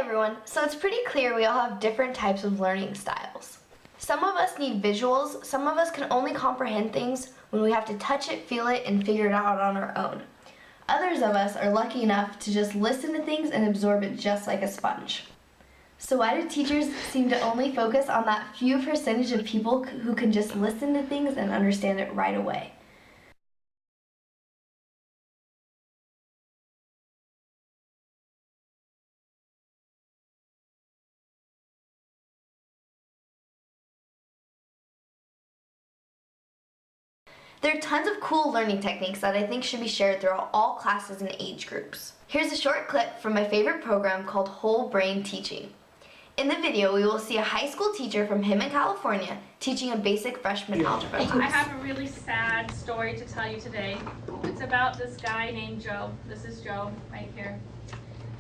everyone, so it's pretty clear we all have different types of learning styles. Some of us need visuals, some of us can only comprehend things when we have to touch it, feel it, and figure it out on our own. Others of us are lucky enough to just listen to things and absorb it just like a sponge. So why do teachers seem to only focus on that few percentage of people who can just listen to things and understand it right away? There are tons of cool learning techniques that I think should be shared throughout all classes and age groups. Here's a short clip from my favorite program called Whole Brain Teaching. In the video, we will see a high school teacher from Hemet, California, teaching a basic freshman algebra class. I have a really sad story to tell you today. It's about this guy named Joe. This is Joe right here.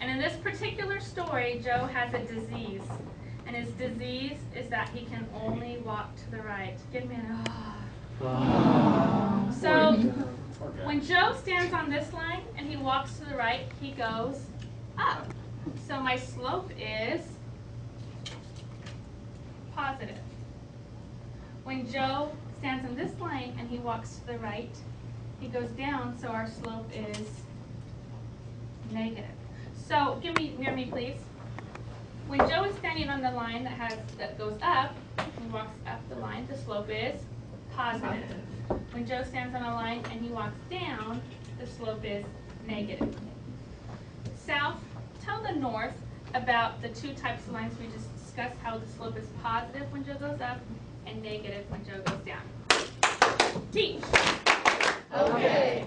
And in this particular story, Joe has a disease. And his disease is that he can only walk to the right. Give me an So, when Joe stands on this line and he walks to the right, he goes up. So my slope is positive. When Joe stands on this line and he walks to the right, he goes down, so our slope is negative. So, near me please. When Joe is standing on the line that goes up, he walks up the line, the slope is positive. When Joe stands on a line and he walks down, the slope is negative. South, tell the north about the two types of lines we just discussed, how the slope is positive when Joe goes up and negative when Joe goes down. Teach. Okay.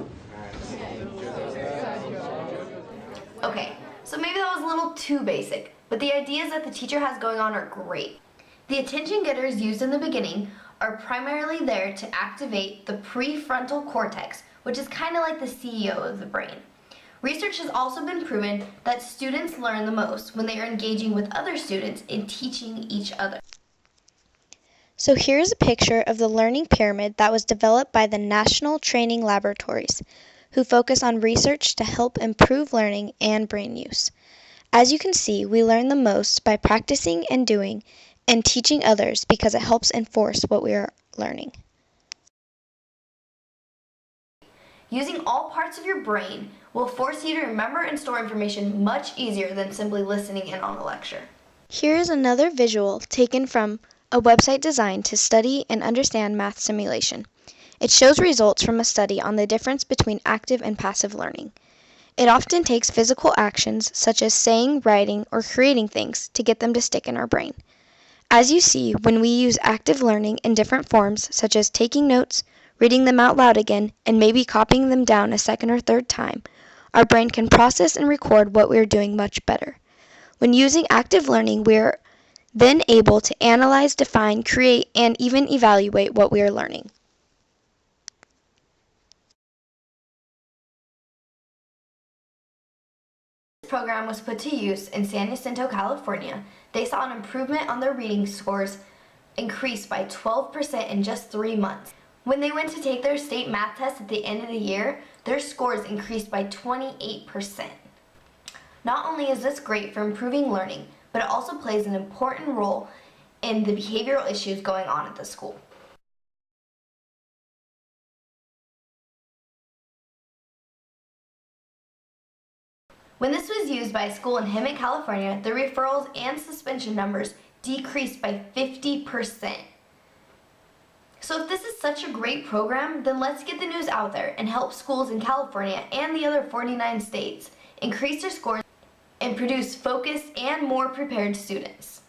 Okay, so maybe that was a little too basic, but the ideas that the teacher has going on are great. The attention getters used in the beginning are primarily there to activate the prefrontal cortex, which is kind of like the CEO of the brain. Research has also been proven that students learn the most when they are engaging with other students in teaching each other. So here's a picture of the learning pyramid that was developed by the National Training Laboratories, who focus on research to help improve learning and brain use. As you can see, we learn the most by practicing and doing and teaching others because it helps enforce what we are learning. Using all parts of your brain will force you to remember and store information much easier than simply listening in on a lecture. Here is another visual taken from a website designed to study and understand math simulation. It shows results from a study on the difference between active and passive learning. It often takes physical actions such as saying, writing, or creating things to get them to stick in our brain. As you see, when we use active learning in different forms, such as taking notes, reading them out loud again, and maybe copying them down a second or third time, our brain can process and record what we are doing much better. When using active learning, we are then able to analyze, define, create, and even evaluate what we are learning. This program was put to use in San Jacinto, California. They saw an improvement on their reading scores increase by 12% in just 3 months. When they went to take their state math test at the end of the year, their scores increased by 28%. Not only is this great for improving learning, but it also plays an important role in the behavioral issues going on at the school. When this was used by a school in Hemet, California, the referrals and suspension numbers decreased by 50%. So if this is such a great program, then let's get the news out there and help schools in California and the other 49 states increase their scores and produce focused and more prepared students.